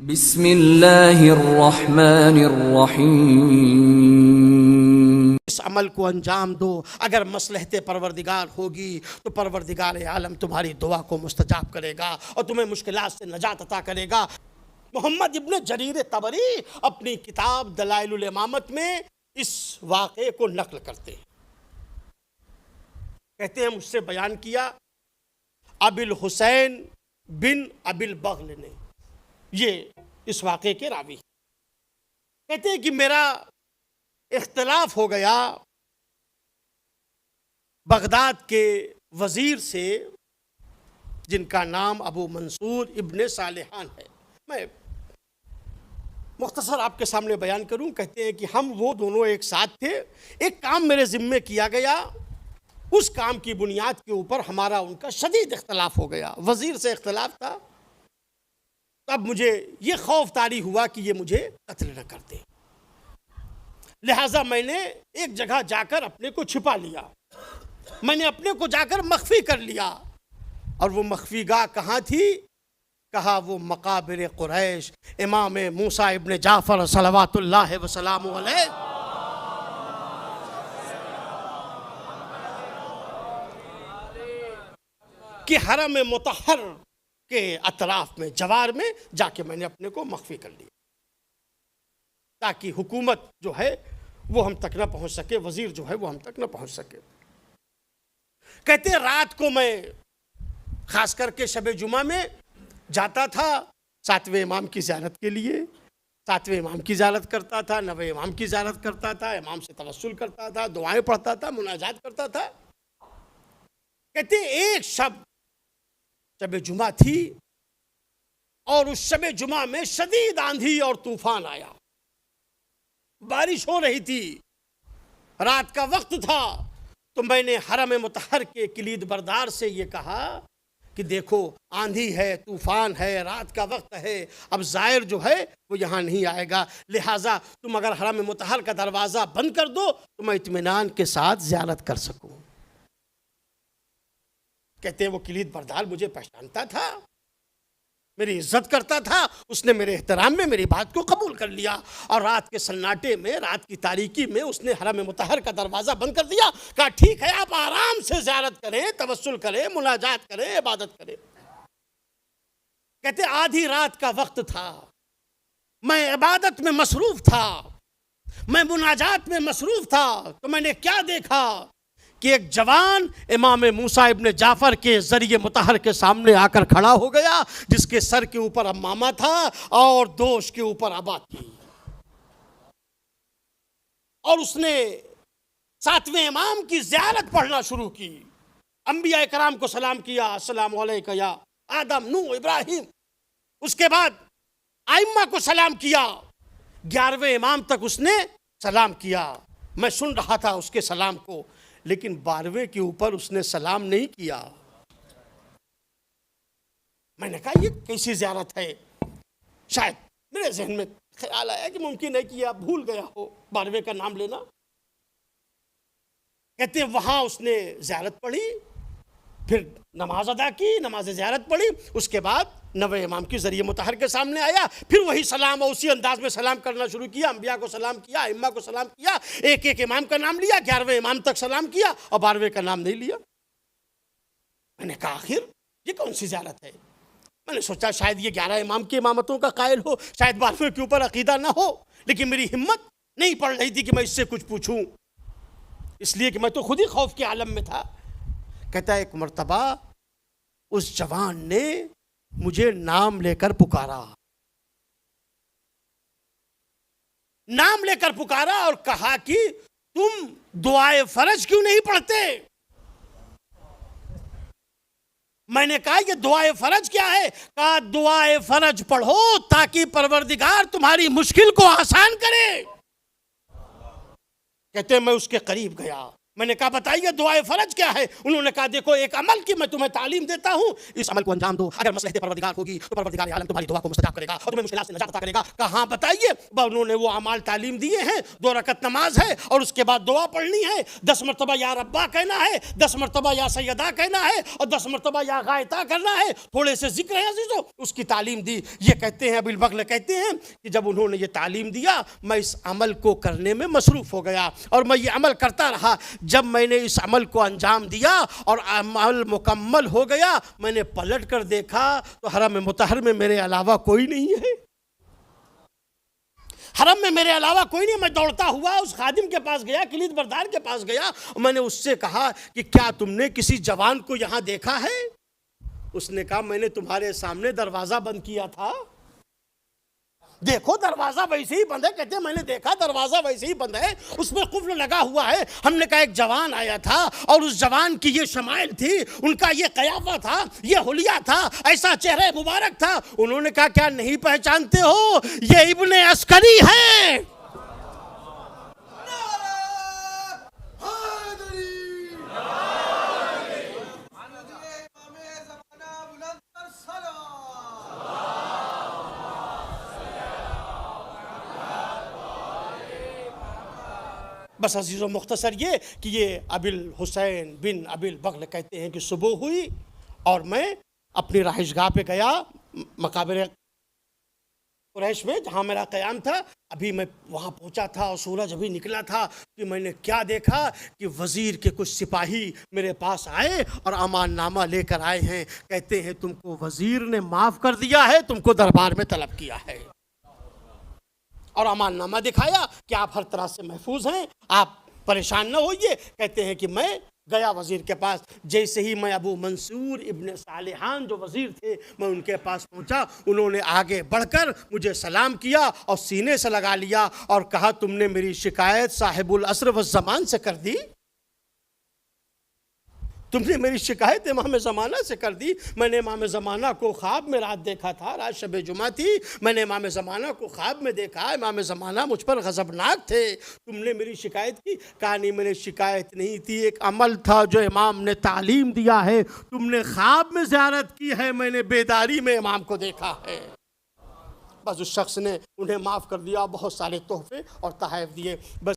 बिस्मिल्लाहिर्रहमानिर्रहीम। इस अमल को अंजाम दो। अगर मसलहत परवरदिगार होगी तो परवरदिगार आलम तुम्हारी दुआ को मुस्तजाब करेगा और तुम्हें मुश्किलात से नजात अता करेगा। मोहम्मद इब्न जरीर तबरी अपनी किताब दलाइलुल इमामत में इस वाक़े को नकल करते हैं। कहते हैं मुझसे बयान किया अबिल हुसैन बिन अबिल बगल ने, ये इस वाक़े के रावी। कहते हैं कि मेरा इख्तलाफ हो गया बगदाद के वज़ीर से जिनका नाम अबू मंसूर इब्न सालिहान है। मैं मुख्तसर आपके सामने बयान करूं। कहते हैं कि हम वो दोनों एक साथ थे, एक काम मेरे ज़िम्मे किया गया, उस काम की बुनियाद के ऊपर हमारा उनका शदीद इख्तलाफ हो गया, वज़ीर से इख्तलाफ था। तब मुझे ये खौफ तारी हुआ कि ये मुझे कत्ल न कर दे, लिहाजा मैंने एक जगह जाकर अपने को छिपा लिया, मैंने अपने को जाकर मख्फी कर लिया। और वो मख्फी गाह कहाँ थी? कहा वो मकाबिर कुरैश इमाम मूसा इब्न जाफर सलवातुल्लाह व सलामु अलैह कि हरम मुतहर के अतराफ में जवार में जाके मैंने अपने को मख्फी कर लिया, ताकि हुकूमत जो है वो हम तक न पहुंच सके, वजीर जो है वो हम तक न पहुंच सके। कहते रात को मैं खास करके शब जुमा में जाता था 7वें इमाम की ज़ियारत के लिए, 7वें इमाम की ज़ियारत करता था, 9वें इमाम की ज़ियारत करता था, इमाम से तवस्सुल करता था, दुआएं पढ़ता था, मुनाजात करता था। कहते एक शब जुमा थी और उस शब जुमा में शदीद आंधी और तूफान आया, बारिश हो रही थी, रात का वक्त था। तो मैंने हरम मुतहर के किलीद बरदार से ये कहा कि देखो आंधी है, तूफान है, रात का वक्त है, अब ज़ायर जो है वो यहाँ नहीं आएगा, लिहाजा तुम अगर हरम मुतहर का दरवाज़ा बंद कर दो तो मैं इत्मीनान के साथ ज़ियारत कर सकूँ। कहते हैं वो किलीद बरदार मुझे पहचानता था, मेरी इज्जत करता था, उसने मेरे एहतराम में मेरी बात को कबूल कर लिया और रात के सन्नाटे में, रात की तारीकी में उसने हरम मुतहर का दरवाज़ा बंद कर दिया। कहा ठीक है, आप आराम से ज़ियारत करें, तवस्सुल करें, मुनाजात करें, इबादत करें। कहते आधी रात का वक्त था, मैं इबादत में मसरूफ़ था, मैं मुनाजात में मसरूफ़ था। तो मैंने क्या देखा कि एक जवान इमाम मूसा इब्न जाफर के ज़रिए मुतहर के सामने आकर खड़ा हो गया, जिसके सर के ऊपर अम्मामा था और दोष के ऊपर अबा थी, और उसने 7वें इमाम की ज़ियारत पढ़ना शुरू की। अंबिया इकराम को सलाम किया, अस्सलामु अलैका या आदम नूह इब्राहिम। उसके बाद आइम्मा को सलाम किया, 11वें इमाम तक उसने सलाम किया। मैं सुन रहा था उसके सलाम को, लेकिन 12वें के ऊपर उसने सलाम नहीं किया। मैंने कहा ये कैसी ज़ियारत है? शायद मेरे जहन में ख्याल आया कि मुमकिन है कि आप भूल गया हो 12वें का नाम लेना। कहते वहाँ उसने ज़ियारत पढ़ी, फिर नमाज अदा की, नमाज ज़ियारत पढ़ी, उसके बाद 9वें इमाम के ज़रिए मुतहर के सामने आया, फिर वही सलाम और उसी अंदाज में सलाम करना शुरू किया। अंबिया को सलाम किया, इम्मा को सलाम किया, एक एक इमाम का नाम लिया, 11वें इमाम तक सलाम किया और 12वें का नाम नहीं लिया। मैंने कहा आखिर ये कौन सी ज़ियारत है? मैंने सोचा शायद ये 11 इमाम की इमामतों का कायल हो, शायद 12वें के ऊपर अकीदा ना हो, लेकिन मेरी हिम्मत नहीं पड़ रही थी कि मैं इससे कुछ पूछूं, इसलिए कि मैं तो खुद ही खौफ के आलम में था। कहता एक मर्तबा उस जवान ने मुझे नाम लेकर पुकारा, नाम लेकर पुकारा और कहा कि तुम दुआए फरज क्यों नहीं पढ़ते? मैंने कहा ये दुआए फरज क्या है? कहा दुआए फरज पढ़ो ताकि परवरदिगार तुम्हारी मुश्किल को आसान करे। कहते मैं उसके करीब गया, मैंने कहा बताइए दुआए फरज क्या है? उन्होंने कहा देखो एक अमल की मैं तुम्हें तालीम देता हूँ, इस अमल को अंजाम दो, अगर मसलहत परवरदिगार होगी तो परवरदिगार आलम तुम्हारी दुआ को मुस्तजाब करेगा और तुम्हें मुश्किलात से निजात अता करेगा। कहाँ बताइए? उन्होंने वो अमाल तालीम दिए हैं, 2 रकत नमाज है और उसके बाद दुआ पढ़नी है, 10 मरतबा या रब्बा कहना है, 10 मरतबा या सैयदा कहना है और 10 मरतबा या गायता करना है, थोड़े से जिक्र है अजीजों, उसकी तालीम दी। ये कहते हैं अबिल बगल कहते हैं कि जब उन्होंने ये तालीम दिया मैं इस अमल को करने में मसरूफ हो गया और मैं ये अमल करता रहा। जब मैंने इस अमल को अंजाम दिया और अमल मुकम्मल हो गया, मैंने पलट कर देखा तो हरम मुतहर में मेरे अलावा कोई नहीं है। हरम में मेरे अलावा कोई नहीं। मैं दौड़ता हुआ उस खादिम के पास गया, किलीद बरदार के पास गया, मैंने उससे कहा कि क्या तुमने किसी जवान को यहां देखा है? उसने कहा मैंने तुम्हारे सामने दरवाजा बंद किया था, देखो दरवाजा वैसे ही बंद है। कहते हैं मैंने देखा दरवाजा वैसे ही बंद है, उसमें कुफ्र लगा हुआ है। हमने कहा एक जवान आया था और उस जवान की ये शमाइल थी, उनका ये कयाफा था, ये हुलिया था, ऐसा चेहरा मुबारक था। उन्होंने कहा क्या नहीं पहचानते हो, ये इब्ने अस्करी है। बस अजीज़ों मुख्तसर ये कि ये अबिल हुसैन बिन अबिल बगल कहते हैं कि सुबह हुई और मैं अपनी रहाइशगाह पे गया, मकाबरे कुरैश में जहाँ मेरा क़याम था। अभी मैं वहाँ पहुँचा था और सूरज अभी निकला था कि मैंने क्या देखा कि वज़ीर के कुछ सिपाही मेरे पास आए और अमाननामा लेकर आए हैं। कहते हैं तुमको वज़ीर ने माफ़ कर दिया है, तुमको दरबार में तलब किया है और अमाननामा दिखाया कि आप हर तरह से महफूज हैं, आप परेशान न होइए। कहते हैं कि मैं गया वज़ीर के पास। जैसे ही मैं अबू मंसूर इब्ने सालिहान जो वज़ीर थे मैं उनके पास पहुंचा, उन्होंने आगे बढ़कर मुझे सलाम किया और सीने से लगा लिया और कहा तुमने मेरी शिकायत साहिबुल असर व ज़मान से कर दी, तुमने मेरी शिकायत इमाम ज़माना से कर दी। मैंने इमाम ज़माना को ख्वाब में रात देखा था, रात शब जुमा थी, मैंने इमाम ज़माना को ख्वाब में देखा, इमाम ज़माना मुझ पर गज़बनाक थे, तुमने मेरी शिकायत की? कहा नहीं मैंने शिकायत नहीं थी, एक अमल था जो इमाम ने तालीम दिया है, तुमने ख्वाब में ज़ियारत की है, मैंने बेदारी में इमाम को देखा है। बस उस शख्स ने उन्हें माफ़ कर दिया, बहुत सारे तोहफे और तोहफ़े दिए। बस